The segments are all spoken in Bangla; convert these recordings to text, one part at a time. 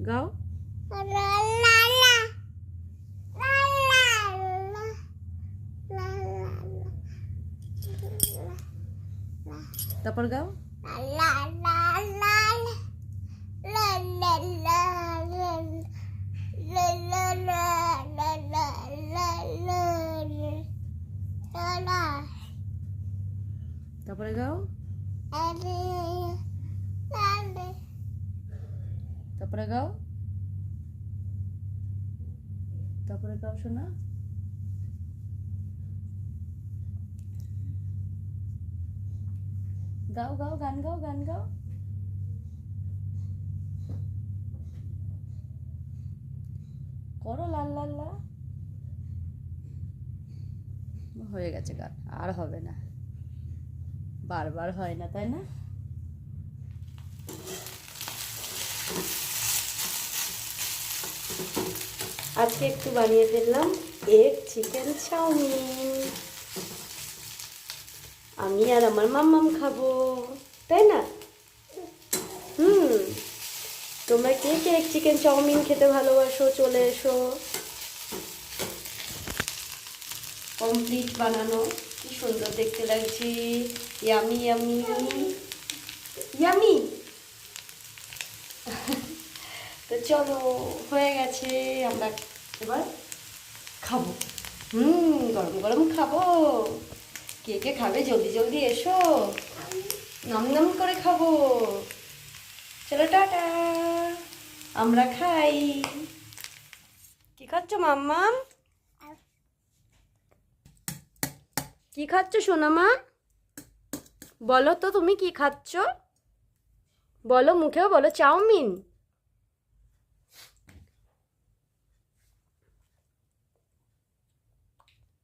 গাও। তারপর গাও। তারপরে গাও। তারপরে গাও। তারপরে গাও শোনা। গাও গাও, গান গাও, গান গাও। করো লাল লাল লা। হয়ে গেছে গান, আর হবে না, বারবার হয় না, তাই না? আজকে একটু বানিয়ে ফেললাম এগ চিকেন চাউমিন। আমি আর আমার মাম্মাম খাবো, তাই না? তোমরা কে কে এগ চিকেন চাউমিন খেতে ভালোবাসো চলে এসো। কমপ্লিট বানানো, কি সুন্দর দেখতে লাগছে। Yummy yummy yummy. তো চলো, হয়ে গেছে, আমরা এবার খাবো। গরম গরম খাবো। কে কে খাবে জলদি জলদি এসো, নাম নাম করে খাবো। চলো টাটা, আমরা খাই। কি খাচ্ছ মাম্মাম? কি খাচ্ছ সোনামা? বলো তো তুমি কি খাচ্ছ, বলো, মুখেও বলো। চাউমিন।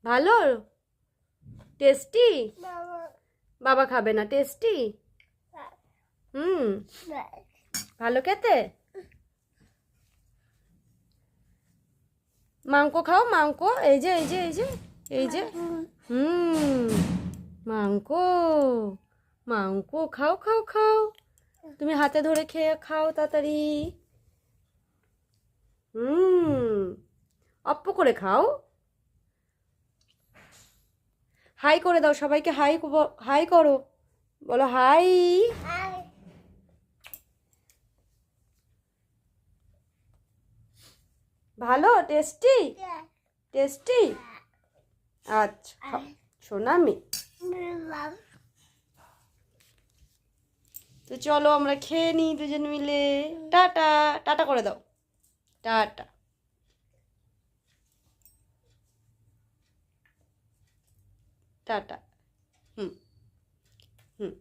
ভালো টেস্টি? বাবা খাবে না, টেস্টি? ভালো খেতে। মাংকো খাও, মাংকো, এই যে এই যে এই যে এই যে। মাংকো, মাংকো খাও খাও খাও। তুমি হাতে ধরে খেয়ে খাও তাড়াতাড়ি। অপ্প করে খাও। হাই করে দাও সবাইকে, হাই হাই করো, বলো হাই। ভালো টেস্টি? টেস্টি? আচ্ছা সোনামি। তো চলো আমরা খেয়ে নিই দুজন মিলে। টাটা, টাটা করে দাও, টাটা। টাটা। হুম হুম।